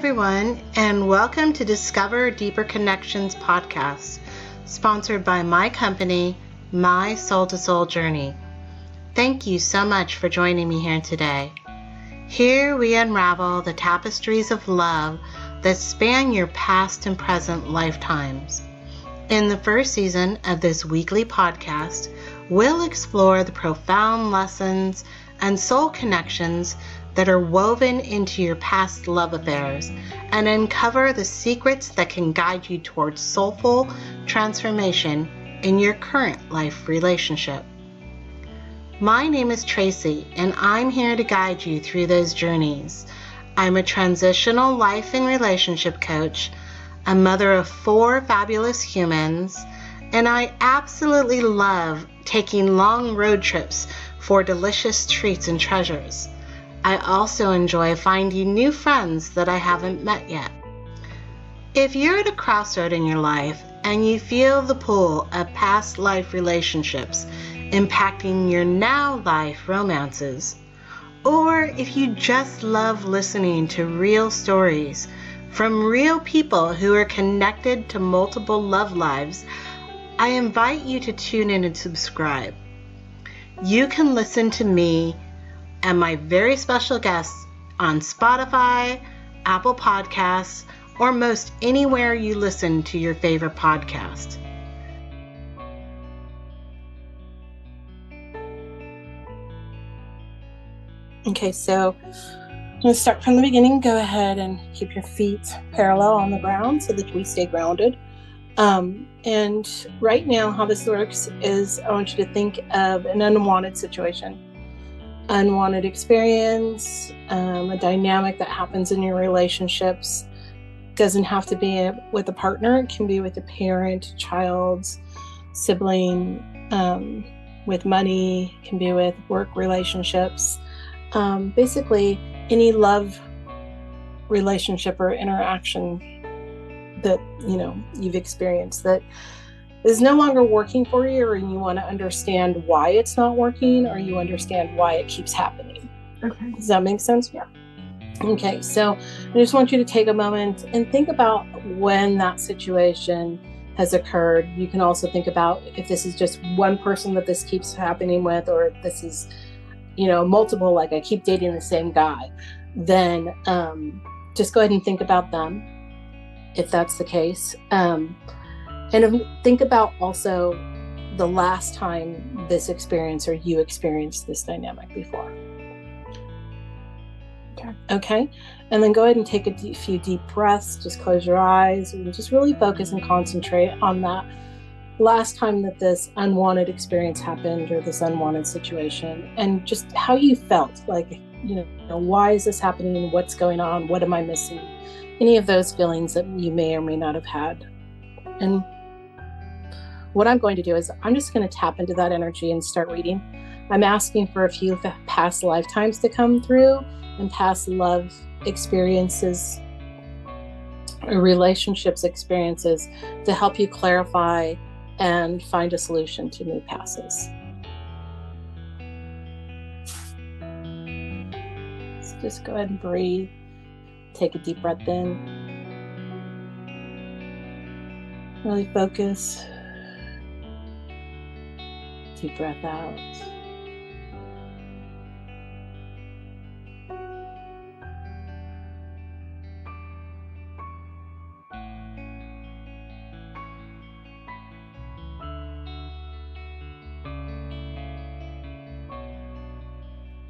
everyone, and welcome to Discover Deeper Connections podcast, sponsored by my company, My Soul to Soul Journey. Thank you so much for joining me here today. Here we unravel the tapestries of love that span your past and present lifetimes. In the first season of this weekly podcast, we'll explore the profound lessons and soul connections that are woven into your past love affairs and uncover the secrets that can guide you towards soulful transformation in your current life relationship. My name is Tracey, and I'm here to guide you through those journeys. I'm a transitional life and relationship coach, a mother of 4 fabulous humans, and I absolutely love taking long road trips for delicious treats and treasures. I also enjoy finding new friends that I haven't met yet. If you're at a crossroad in your life and you feel the pull of past life relationships impacting your now life romances, or if you just love listening to real stories from real people who are connected to multiple love lives, I invite you to tune in and subscribe. You can listen to me and my very special guests on Spotify, Apple Podcasts, or most anywhere you listen to your favorite podcast. Okay, so I'm going to start from the beginning. Go ahead and keep your feet parallel on the ground so that we stay grounded. And right now, how this works is I want you to think of an unwanted situation. Unwanted experience, a dynamic that happens in your relationships. Doesn't have to be with a partner. It can be with a parent, child, sibling, with money. It can be with work relationships. Basically, any love relationship or interaction that you've experienced that is no longer working for you, or you want to understand why it's not working, or you understand why it keeps happening. Okay. Does that make sense? Yeah. Okay, so I just want you to take a moment and think about when that situation has occurred. You can also think about if this is just one person that this keeps happening with, or if this is, multiple, like I keep dating the same guy, then just go ahead and think about them, if that's the case. And think about also the last time this experience or you experienced this dynamic before. Okay. And then go ahead and take a few deep breaths. Just close your eyes and just really focus and concentrate on that last time that this unwanted experience happened, or this unwanted situation, and just how you felt. Like, why is this happening? What's going on? What am I missing? Any of those feelings that you may or may not have had. And what I'm going to do is I'm just going to tap into that energy and start reading. I'm asking for a few past lifetimes to come through, and past love experiences or relationships experiences to help you clarify and find a solution to move past this. So just go ahead and breathe. Take a deep breath in. Really focus. Deep breath out.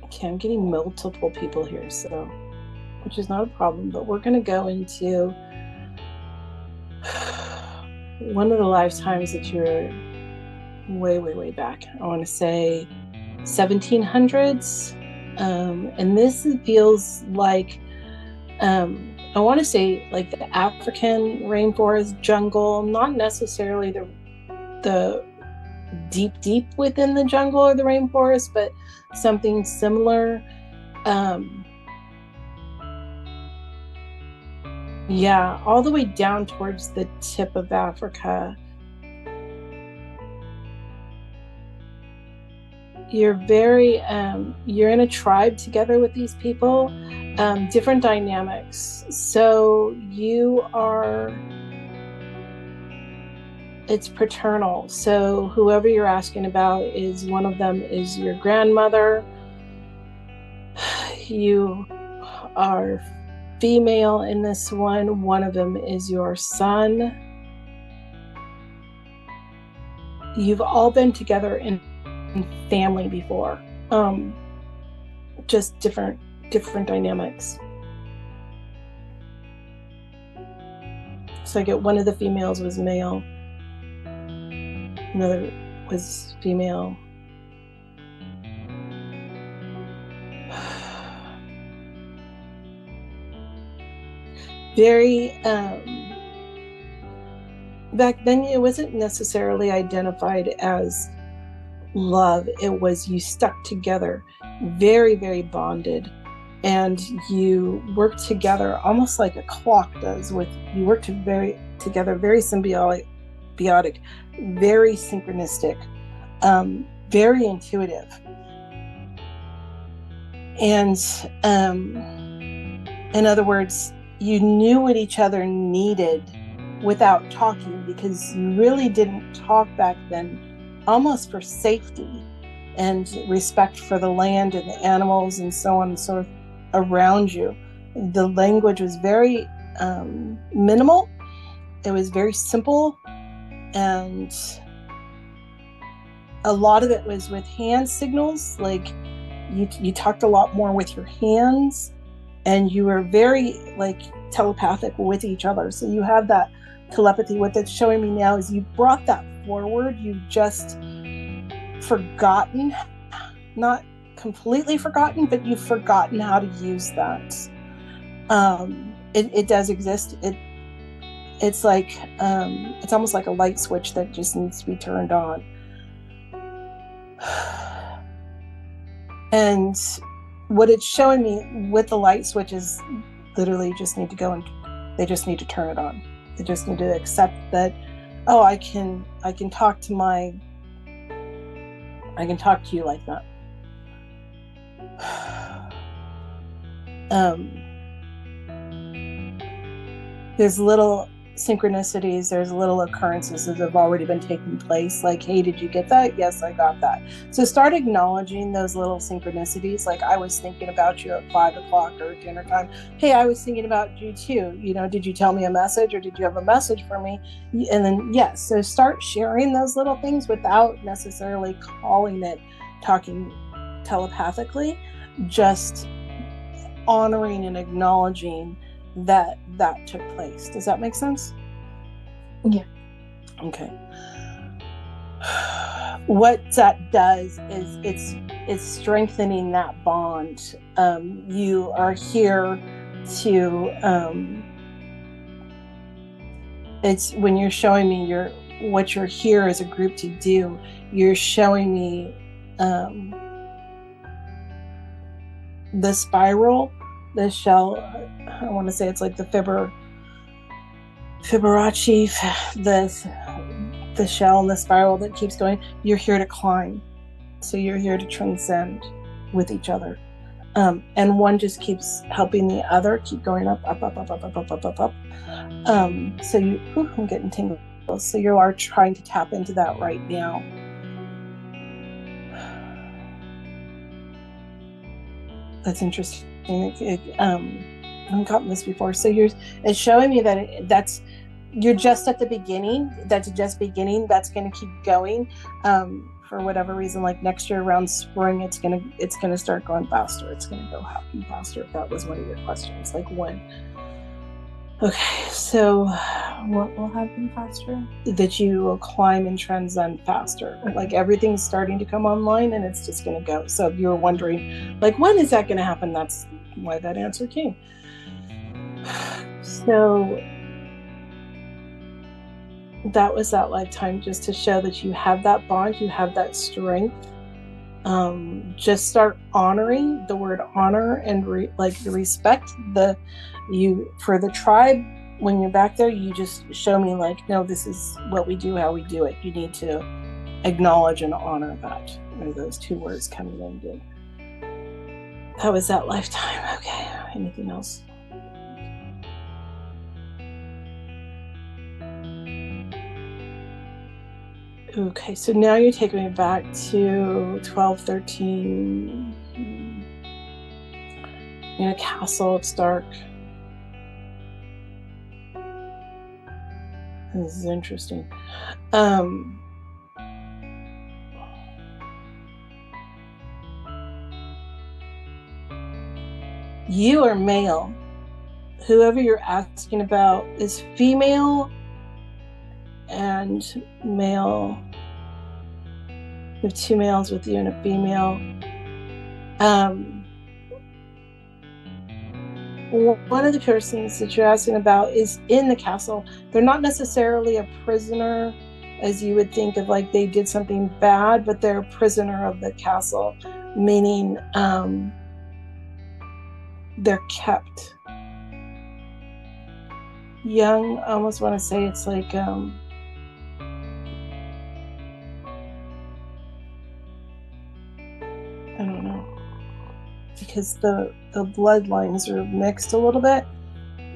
Okay, I'm getting multiple people here, so which is not a problem, but we're going to go into one of the lifetimes that you're way back. I want to say 1700s. And this feels like, I want to say like the African rainforest jungle, not necessarily the deep within the jungle or the rainforest, but something similar. All the way down towards the tip of Africa. You're very, you're in a tribe together with these people, different dynamics. So it's paternal. So whoever you're asking about is, one of them is your grandmother. You are female in this one. One of them is your son. You've all been together in family before. Just different dynamics. So I get one of the females was male, another was female. Very, back then it wasn't necessarily identified as love. It was you stuck together, very, very bonded, and you worked together almost like a clock does. You worked together, very symbiotic, very synchronistic, very intuitive, and in other words, you knew what each other needed without talking, because you really didn't talk back then, almost for safety and respect for the land and the animals and so on and so forth around you. The language was very minimal. It was very simple, and a lot of it was with hand signals. Like you talked a lot more with your hands, and you were very like telepathic with each other. So you have that telepathy. What that's showing me now is you brought that forward. You've just forgotten, not completely forgotten, but you've forgotten how to use that. It does exist. It's like it's almost like a light switch that just needs to be turned on. And what it's showing me with the light switch is literally just need to go and they just need to turn it on. They just need to accept that, oh, I can talk to you like that. There's little synchronicities, there's little occurrences that have already been taking place. Like, hey, did you get that? Yes, I got that. So start acknowledging those little synchronicities. Like, I was thinking about you at 5 o'clock or dinner time. Hey, I was thinking about you too. You know, did you tell me a message, or did you have a message for me? And then, yes, so start sharing those little things without necessarily calling it talking telepathically, just honoring and acknowledging that took place. Does that make sense? Yeah. Okay. What that does is it's strengthening that bond. You are here to it's when you're showing me what you're here as a group to do, you're showing me the spiral, the shell. I want to say it's like the Fibonacci, the shell and the spiral that keeps going. You're here to climb. So you're here to transcend with each other. And one just keeps helping the other keep going up. So I'm getting tingles. So you are trying to tap into that right now. That's interesting. I haven't gotten this before. So it's showing me that you're just at the beginning. That's just beginning. That's going to keep going for whatever reason. Like next year around spring, it's gonna start going faster. It's gonna go happen faster. If that was one of your questions, like when. Okay, so what will happen faster? That you will climb and transcend faster. Like everything's starting to come online, and it's just gonna go. So if you're wondering, like, when is that gonna happen? That's why that answer came. So that was that lifetime, just to show that you have that bond, you have that strength. Just start honoring the word honor and respect for the tribe. When you're back there, you just show me like, no, this is what we do, how we do it. You need to acknowledge and honor that. Or those two words coming in. That was that lifetime. Okay. Anything else? Okay, so now you're taking me back to 12, 13. In a castle, it's dark. This is interesting. You are male. Whoever you're asking about is female and male. You have two males with you and a female. One of the persons that you're asking about is in the castle. They're not necessarily a prisoner as you would think of, like they did something bad, but they're a prisoner of the castle, meaning they're kept. Young, I almost want to say it's like I don't know, because the bloodlines are mixed a little bit.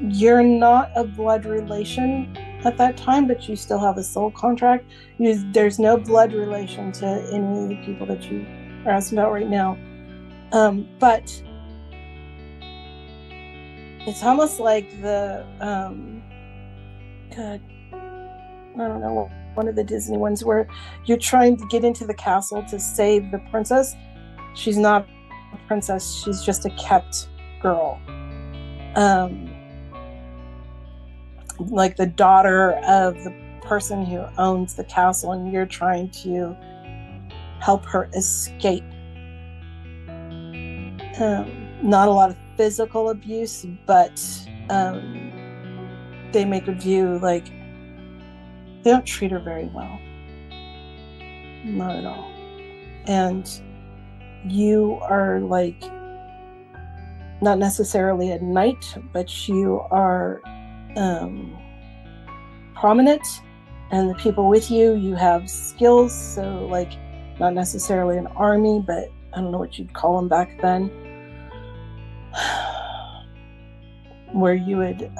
You're not a blood relation at that time, but you still have a soul contract. There's no blood relation to any of the people that you are asking about right now. But it's almost like the God, I don't know, one of the Disney ones where you're trying to get into the castle to save the princess. She's not a princess, she's just a kept girl. Like the daughter of the person who owns the castle, and you're trying to help her escape. Not a lot of physical abuse, but they make a view like they don't treat her very well. Not at all. And you are like not necessarily a knight, but you are prominent, and the people with you have skills, so like not necessarily an army, but I don't know what you'd call them back then, where you would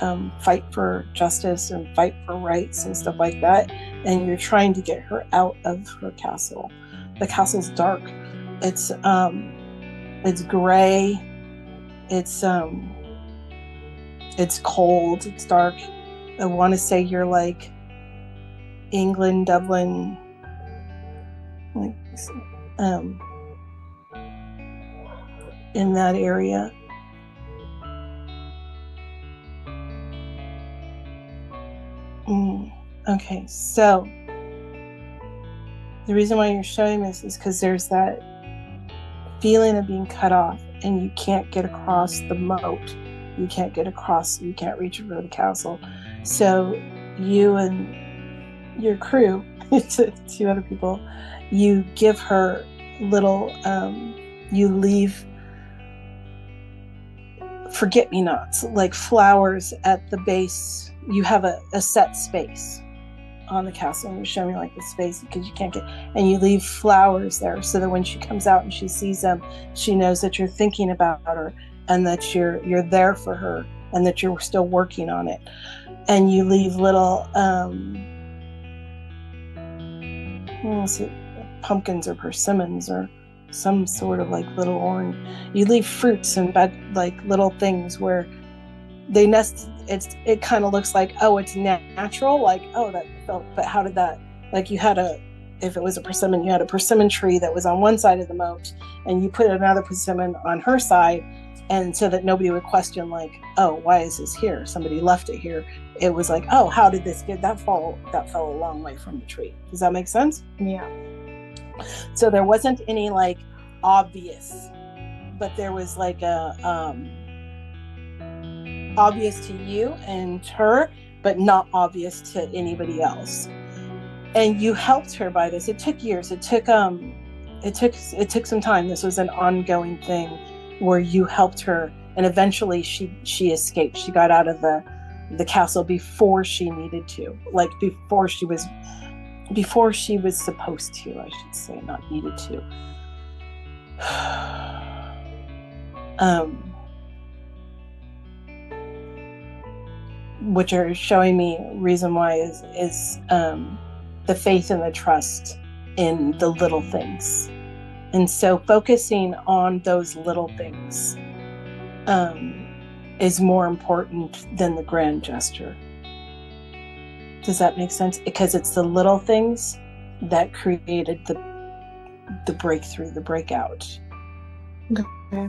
fight for justice and fight for rights and stuff like that, and you're trying to get her out of her castle. The castle's dark. It's gray. It's cold. It's dark. I want to say you're like England, Dublin, like in that area. Okay, so the reason why you're showing this is because there's that feeling of being cut off, and you can't get across the moat. You can't get across. You can't reach over the castle. So you and your crew, two other people, you give her little, you leave forget-me-nots, like flowers at the base. You have a set space on the castle, and you're showing like the space because you can't get, and you leave flowers there so that when she comes out and she sees them, she knows that you're thinking about her and that you're there for her and that you're still working on it. And you leave little pumpkins or persimmons or some sort of like little orange. You leave fruits and like little things where they nest. It kind of looks like, oh, it's natural, like, oh, that felt, but how did that, like, you had if it was a persimmon, you had a persimmon tree that was on one side of the moat, and you put another persimmon on her side, and so that nobody would question, like, oh, why is this here? Somebody left it here. It was like, oh, how did this get that fell a long way from the tree? Does that make sense? Yeah. So there wasn't any like obvious, but there was like a obvious to you and her, but not obvious to anybody else. And you helped her by this. It took years. It took some time. This was an ongoing thing where you helped her, and eventually she escaped. She got out of the castle before she needed to, like before she was supposed to, I should say, not needed to. what you're showing me reason why is the faith and the trust in the little things. And so focusing on those little things is more important than the grand gesture. Does that make sense? Because it's the little things that created the breakthrough, the breakout. Okay.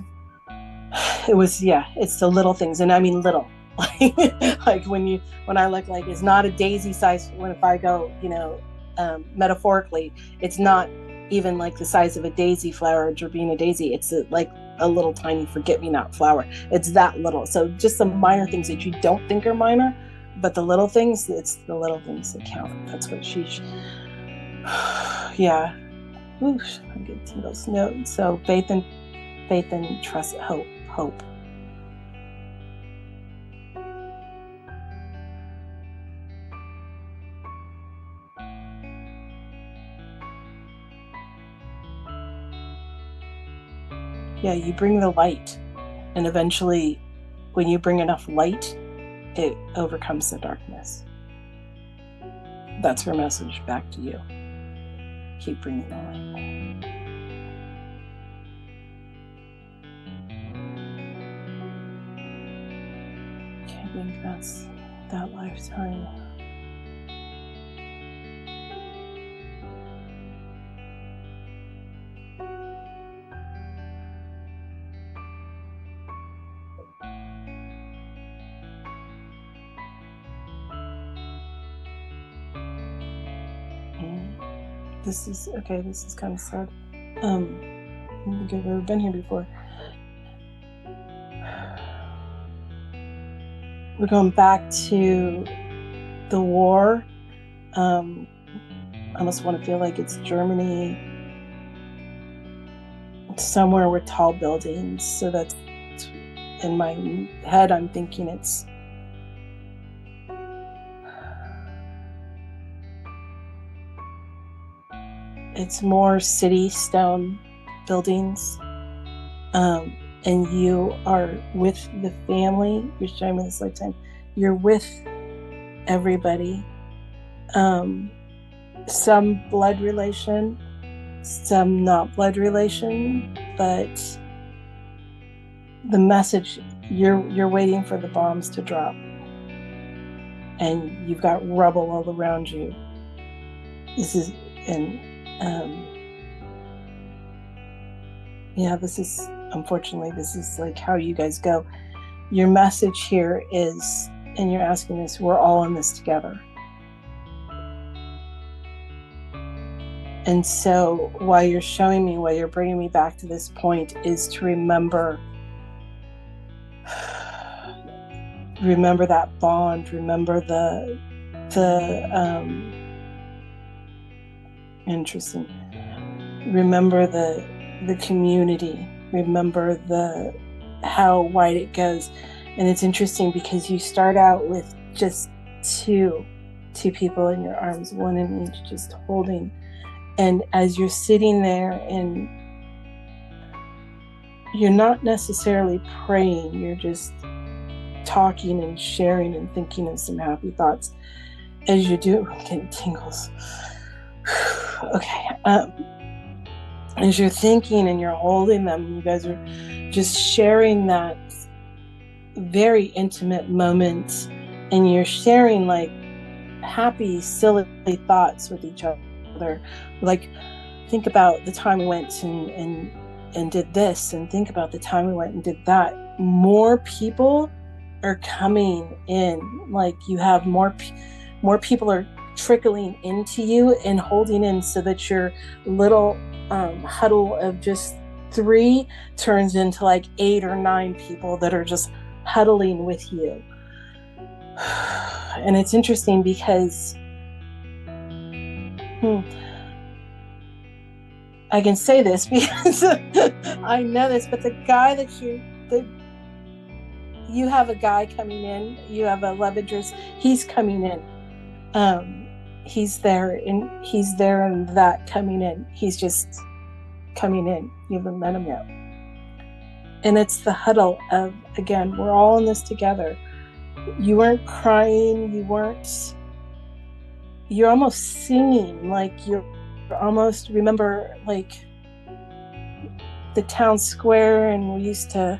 It's the little things. And I mean little. Like when I look, like, it's not a daisy size. If I go, metaphorically, it's not even like the size of a daisy flower, a Gerbena daisy. It's like a little tiny forget-me-not flower. It's that little. So just some minor things that you don't think are minor, but the little things, it's the little things that count. That's what yeah. Oof, I get tingles. No, so faith and trust, hope. Yeah, you bring the light, and eventually when you bring enough light, it overcomes the darkness. That's her message back to you. Keep bringing the light. I think that's that lifetime. This is kind of sad. I don't think I've ever been here before. We're going back to the war. I almost want to feel like it's Germany, somewhere with tall buildings. So that's, in my head, I'm thinking it's more city stone buildings, and you are with the family. You're showing me this lifetime. You're with everybody, some blood relation, some not blood relation, but the message, you're waiting for the bombs to drop, and you've got rubble all around you. This is unfortunately, this is like how you guys go. Your message here is, and you're asking this, we're all in this together. And so while you're bringing me back to this point, is to remember that bond, remember the interesting. Remember the community. Remember how wide it goes. And it's interesting because you start out with just two people in your arms, one in each, just holding. And as you're sitting there, and you're not necessarily praying, you're just talking and sharing and thinking of some happy thoughts. As you do, I'm getting tingles. Okay. As you're thinking and you're holding them, you guys are just sharing that very intimate moment, and you're sharing like happy, silly thoughts with each other. Like, think about the time we went and did this, and think about the time we went and did that. More people are coming in. Like, you have more people are trickling into you and holding in, so that your little huddle of just 3 turns into like 8 or 9 people that are just huddling with you. And it's interesting because I can say this because I know this, but the guy that you have a guy coming in, you have a love interest, he's coming in. He's there and that coming in. He's just coming in. You haven't met him yet. And it's the huddle of, again, we're all in this together. You weren't crying. You're almost singing, like you're almost, remember, like the town square, and we used to,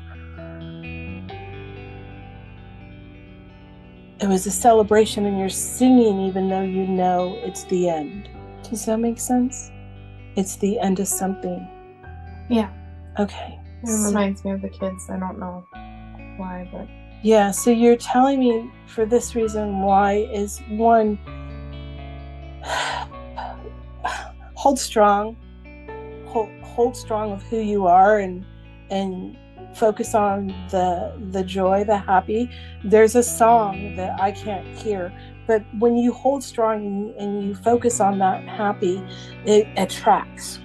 it was a celebration, and you're singing even though you know it's the end. Does that make sense? It's the end of something. Yeah. Okay. It reminds me of the kids. I don't know why, but yeah. So you're telling me for this reason why is, one, hold strong. Hold strong of who you are, and focus on the joy, the happy. There's a song that I can't hear, but when you hold strong and you focus on that happy, it attracts.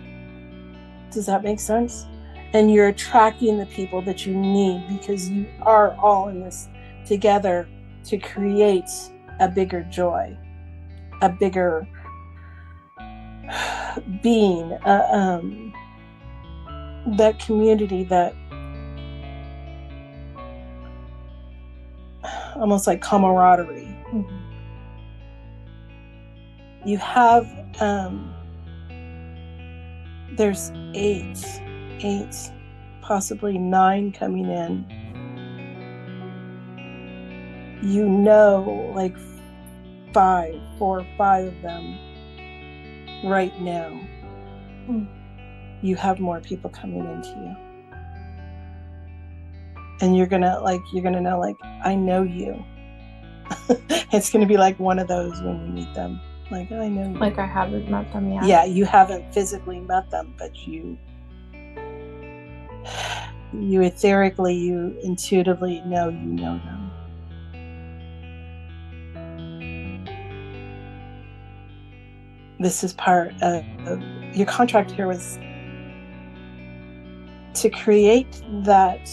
Does that make sense? And you're attracting the people that you need, because you are all in this together to create a bigger joy, a bigger being, that community, that almost like camaraderie. Mm-hmm. You have, there's eight, possibly 9 coming in. You know, like 4 or 5 of them right now. You have more people coming into you, and you're gonna know, like, I know you. It's gonna be like one of those when you meet them, like, I know you. Like I haven't met them yet. Yeah, you haven't physically met them, but you etherically, you intuitively know you know them. This is part of your contract here, was to create that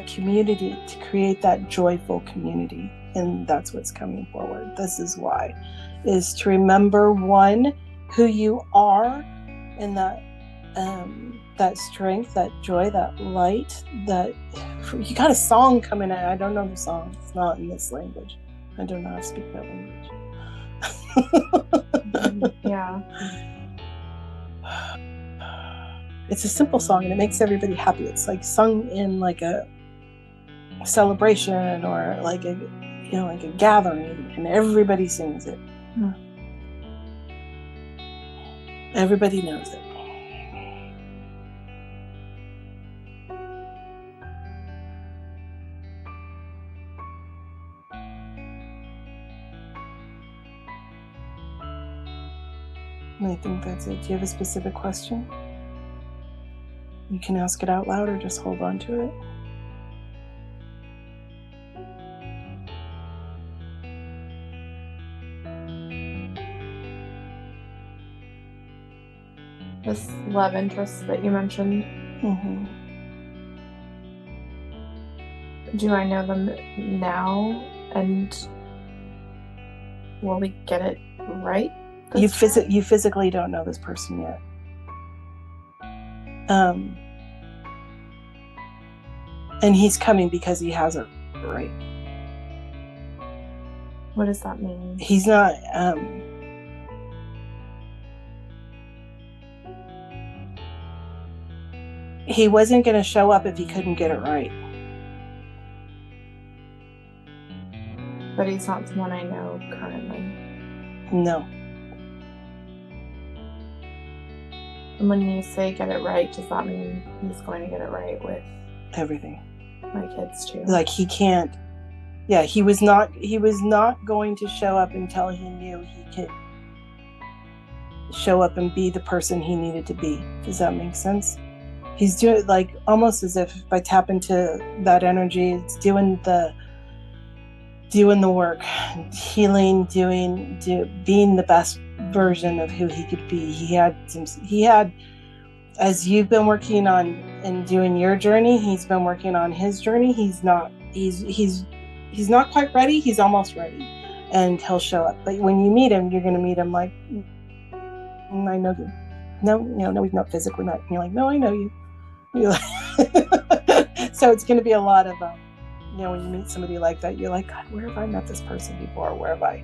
community, to create that joyful community. And that's what's coming forward. This is why, is to remember, one, who you are, and that strength, that joy, that light. That you got a song coming in. I don't know the song. It's not in this language. I don't know how to speak that language. Yeah. It's a simple song, and it makes everybody happy. It's like sung in like a celebration, or like a gathering, and everybody sings it. Everybody knows it. I think that's it. Do you have a specific question? You can ask it out loud, or just hold on to it. This love interest that you mentioned. Mm-hmm. Do I know them now? And will we get it right? You physically don't know this person yet. And he's coming because he has it right. What does that mean? He's not. He wasn't going to show up if he couldn't get it right. But he's not someone I know currently. No. And when you say get it right, does that mean he's going to get it right with everything? My kids too. Like, he can't. Yeah, he was not going to show up until he knew he could show up and be the person he needed to be. Does that make sense? He's doing, like, almost as if I tap into that energy, it's doing the work, healing, being the best version of who he could be. He had, as you've been working on and doing your journey, he's been working on his journey. He's not quite ready. He's almost ready, and he'll show up. But when you meet him, you're going to meet him like, I know you. No, we've not physically met. And you're like, no, I know you. You're like so it's going to be a lot of, when you meet somebody like that, you're like, God, where have I met this person before? Where have I?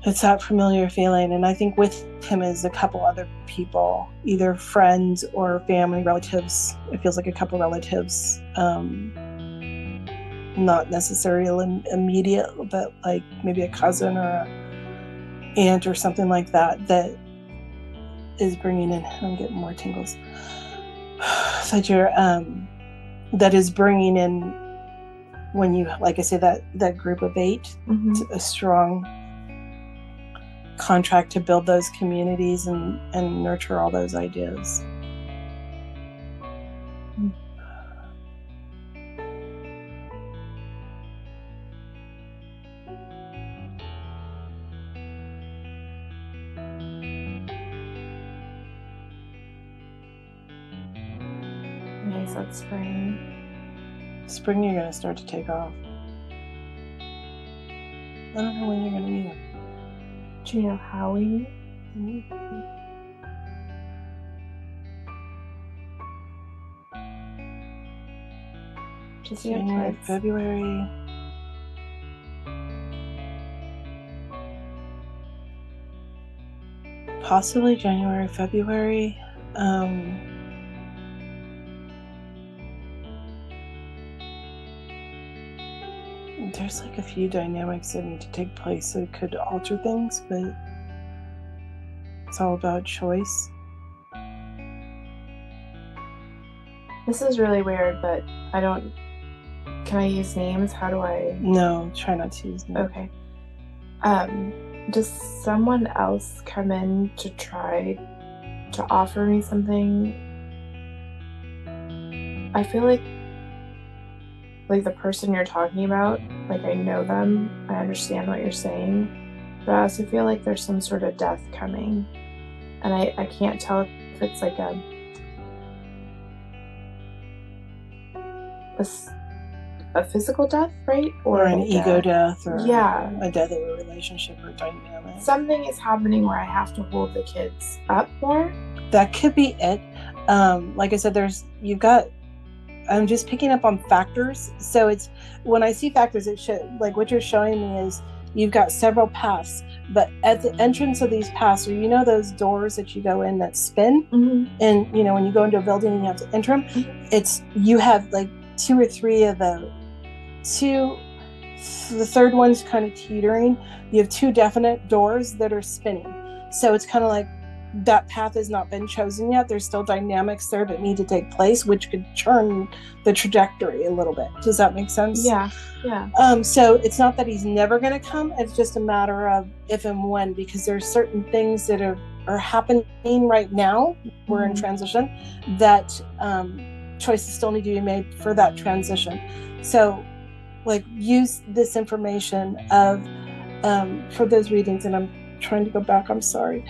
It's that familiar feeling. And I think with him is a couple other people, either friends or family, relatives. It feels like a couple relatives, not necessarily immediate, but like maybe a cousin or a aunt or something like that, that is bringing in, I'm getting more tingles, that is bringing in, when you, like I say, that group of 8, a strong contract to build those communities and nurture all those ideas. Okay, so it's spring. Spring, you're going to start to take off. I don't know when you're going to meet him. Do you know how we meet? Does he have January, kids? February. Possibly January, February. There's like a few dynamics that need to take place that could alter things, but it's all about choice. This is really weird, but I don't... Can I use names? How do I... No, try not to use names. Okay. Does someone else come in to try to offer me something? I feel like the person you're talking about, like I know them, I understand what you're saying, but I also feel like there's some sort of death coming, and I can't tell if it's like a physical death, right? Or an ego death, or yeah, a death of a relationship or dynamic. Something is happening where I have to hold the kids up more. That could be it. Like I said, I'm just picking up on factors. So it's, when I see factors, it should, like what you're showing me is you've got several paths, but at the entrance of these paths, or those doors that you go in that spin, and when you go into a building and you have to enter them, it's, you have like 2 or 3 of the third one's kind of teetering. You have 2 definite doors that are spinning. So it's kind of like that path has not been chosen yet. There's still dynamics there that need to take place, which could turn the trajectory a little bit. Does that make sense? Yeah. So it's not that he's never going to come. It's just a matter of if and when, because there's certain things that are happening right now. We're in transition, that choices still need to be made for that transition. So like use this information of for those readings, and I'm trying to go back, I'm sorry,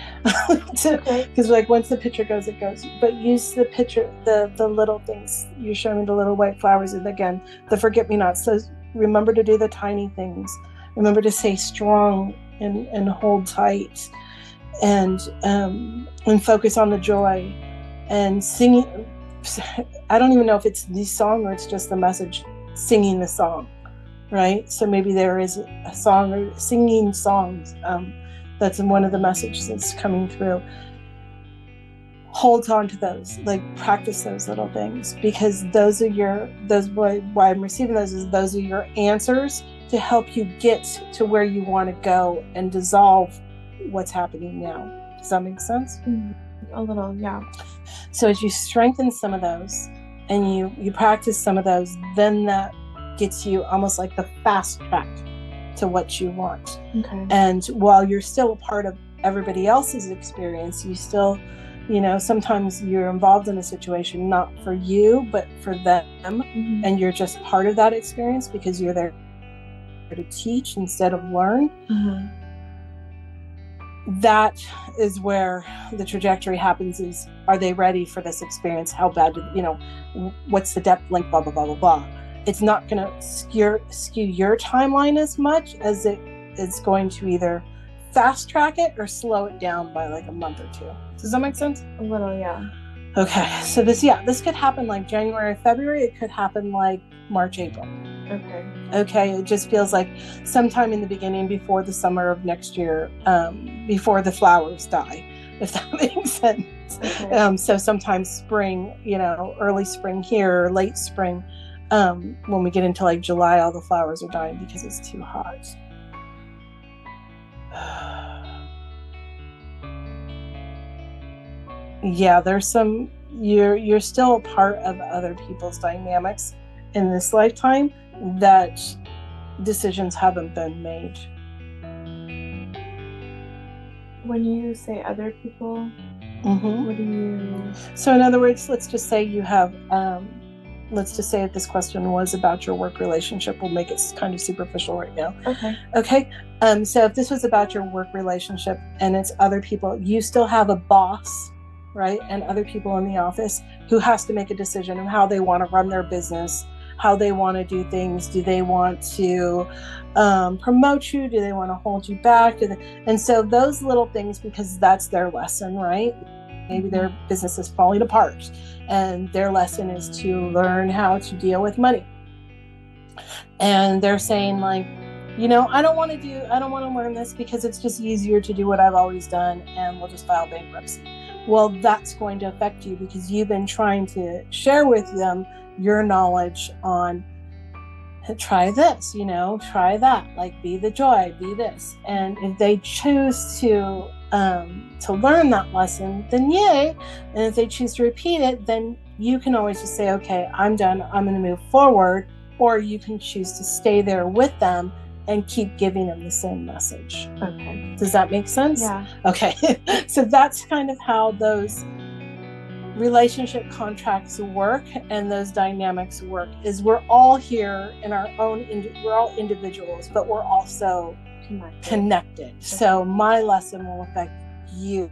because like once the picture goes, it goes, but use the picture, the little things. You're showing me the little white flowers, and again the forget-me-nots. So remember to do the tiny things, remember to stay strong and hold tight, and focus on the joy and singing. I don't even know if it's the song or it's just the message, singing the song, right? So maybe there is a song or singing songs. That's in one of the messages that's coming through. Hold on to those, like practice those little things, because why I'm receiving those is those are your answers to help you get to where you want to go and dissolve what's happening now. Does that make sense? A little, yeah. So as you strengthen some of those and you practice some of those, then that gets you almost like the fast track to what you want. Okay. And while you're still a part of everybody else's experience, you still, sometimes you're involved in a situation not for you but for them, and you're just part of that experience because you're there to teach instead of learn. That is where the trajectory happens, is, are they ready for this experience? How bad, what's the depth, length, blah, blah, blah, blah, blah. It's not going to skew your timeline as much as it's going to either fast track it or slow it down by like a month or 2. Does that make sense? A little, yeah. Okay, so this could happen like January, February. It could happen like March, April. Okay, it just feels like sometime in the beginning, before the summer of next year, before the flowers die, if that makes sense. Okay. So sometimes spring, early spring here, late spring, when we get into like July, all the flowers are dying because it's too hot. Yeah, there's some, you're still a part of other people's dynamics in this lifetime that decisions haven't been made. When you say other people, Mm-hmm. what do you... So in other words, let's just say you have, let's just say if this question was about your work relationship, we'll make it kind of superficial right now. Okay. So if this was about your work relationship and it's other people, you still have a boss, right? And other people in the office who has to make a decision on how they want to run their business, how they want to do things. Do they want to promote you? Do they want to hold you back? And so those little things, because that's their lesson, right? Maybe their business is falling apart and their lesson is to learn how to deal with money. And they're saying like, I don't want to learn this because it's just easier to do what I've always done and we'll just file bankruptcy. Well, that's going to affect you because you've been trying to share with them your knowledge on try this, try that, like be the joy, be this. And if they choose to learn that lesson, then yay. And if they choose to repeat it, then you can always just say, okay, I'm done. I'm going to move forward. Or you can choose to stay there with them and keep giving them the same message. Okay. Does that make sense? Yeah. Okay. So that's kind of how those relationship contracts work and those dynamics work, is we're all here in our own, we're all individuals, but we're also connected. Okay. So my lesson will affect you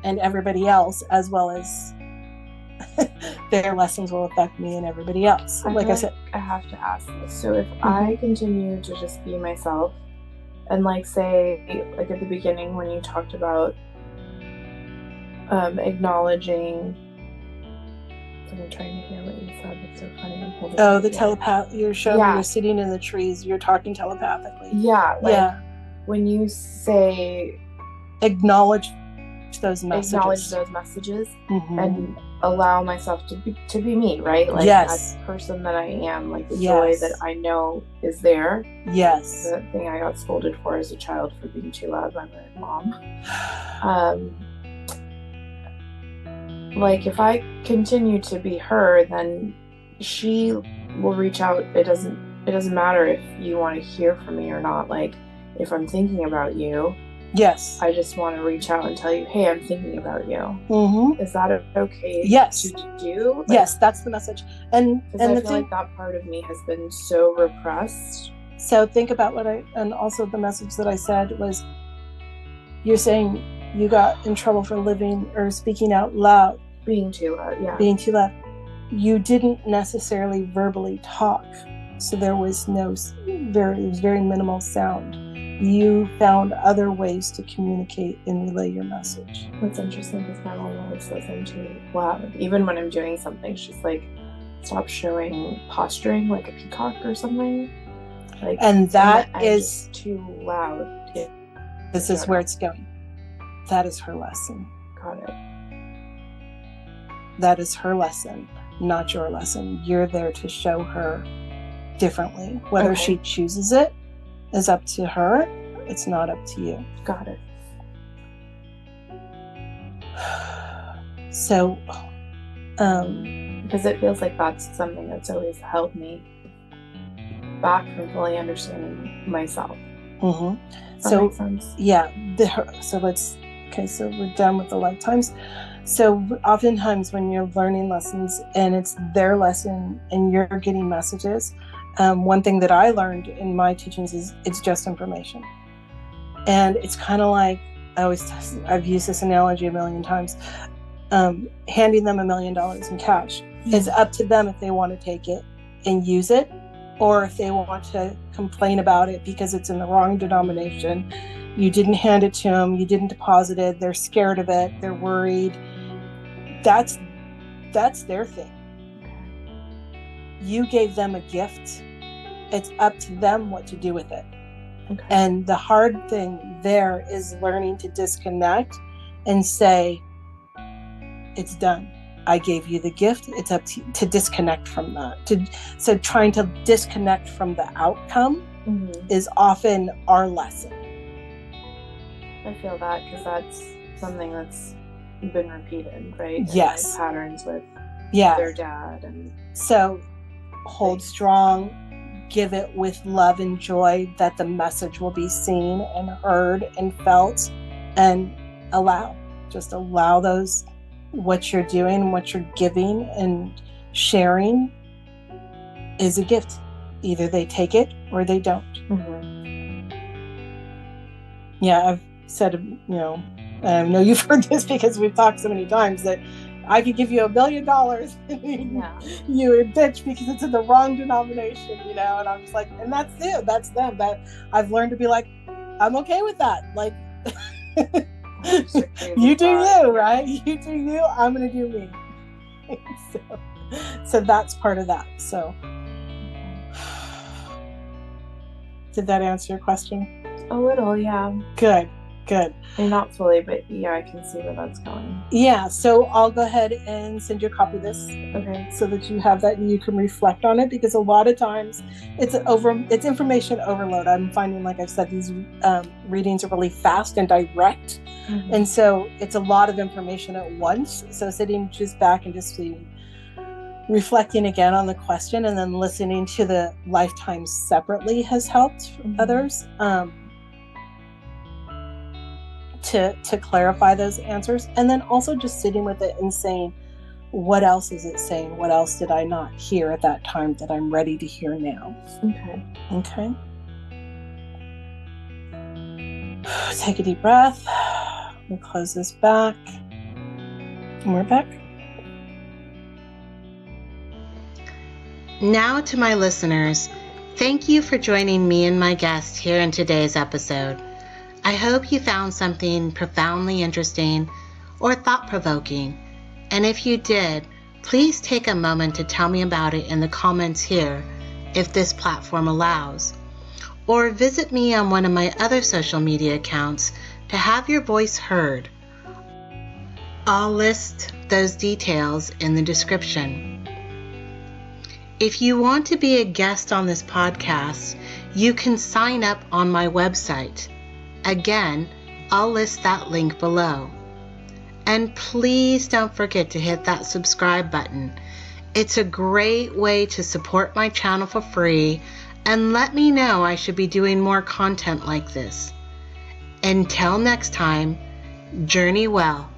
and everybody else, as well as their lessons will affect me and everybody else. Like I said, I have to ask this. So if I continue to just be myself and like say, like at the beginning when you talked about acknowledging, I'm trying to hear what you said. It's so funny. Oh, the telepath. You're showing me you're sitting in the trees. You're talking telepathically. Yeah. Like when you say acknowledge those messages, and allow myself to be me, right? Like that person that I am, like the joy that I know is there. Yes. The thing I got scolded for as a child for being too loud by my mom. Like if I continue to be her, then she will reach out. It doesn't matter if you want to hear from me or not. Like if I'm thinking about you, yes, I just want to reach out and tell you, hey, I'm thinking about you. Is that okay? Yes. To do? Like, yes, that's the message. And I feel like that part of me has been so repressed. So think about and also the message that I said was, you're saying you got in trouble for living or speaking out loud. Being too loud, yeah. Being too loud. You didn't necessarily verbally talk, so there was very minimal sound. You found other ways to communicate and relay your message. That's interesting because my mom always says I'm too loud. Even when I'm doing something, she's like, stop showing posturing like a peacock or something. Like, and that is too loud. This is where it's going. That is her lesson. Got it. That is her lesson, not your lesson. You're there to show her differently. Whether she chooses it is up to her. It's not up to you. Got it. So, because it feels like that's something that's always held me back from fully understanding myself. Does that make sense? Yeah. So we're done with the lifetimes. So oftentimes when you're learning lessons and it's their lesson and you're getting messages, one thing that I learned in my teachings is it's just information. And it's kind of like, I've used this analogy a million times, handing them $1 million in cash. It's up to them if they want to take it and use it, or if they want to complain about it because it's in the wrong denomination. You didn't hand it to them, you didn't deposit it, they're scared of it, they're worried. That's their thing. You gave them a gift It's up to them what to do with it. Okay. And the hard thing there is learning to disconnect and say, it's done. I gave you the gift. It's up to you to disconnect from that. So trying to disconnect from the outcome is often our lesson. I feel that because that's something that's been repeated, right? Yes. And patterns with their dad. And so hold strong, give it with love and joy that the message will be seen and heard and felt, and allow those, what you're doing, what you're giving and sharing is a gift. Either they take it or they don't. Yeah, I've said, I know you've heard this because we've talked so many times, that I could give you $1 million and you would bitch because it's in the wrong denomination, and I'm just like, and that's it, that's them. That I've learned to be like, I'm okay with that. Like, you do you, right? You do you, I'm going to do me. So that's part of that. So did that answer your question? A little, yeah. Good. And not fully, but yeah, I can see where that's going. Yeah, so I'll go ahead and send you a copy of this. Okay. So that you have that and you can reflect on it, because a lot of times it's information overload. I'm finding, like I've said, these readings are really fast and direct. And so it's a lot of information at once. So sitting just back and just reflecting again on the question and then listening to the lifetimes separately has helped others. To clarify those answers, and then also just sitting with it and saying, what else is it saying? What else did I not hear at that time that I'm ready to hear now? Okay. Take a deep breath. We'll close this back. And we're back. Now to my listeners, thank you for joining me and my guest here in today's episode. I hope you found something profoundly interesting or thought-provoking. And if you did, please take a moment to tell me about it in the comments here, if this platform allows. Or visit me on one of my other social media accounts to have your voice heard. I'll list those details in the description. If you want to be a guest on this podcast, you can sign up on my website. Again, I'll list that link below. And please don't forget to hit that subscribe button. It's a great way to support my channel for free and let me know I should be doing more content like this. Until next time, journey well.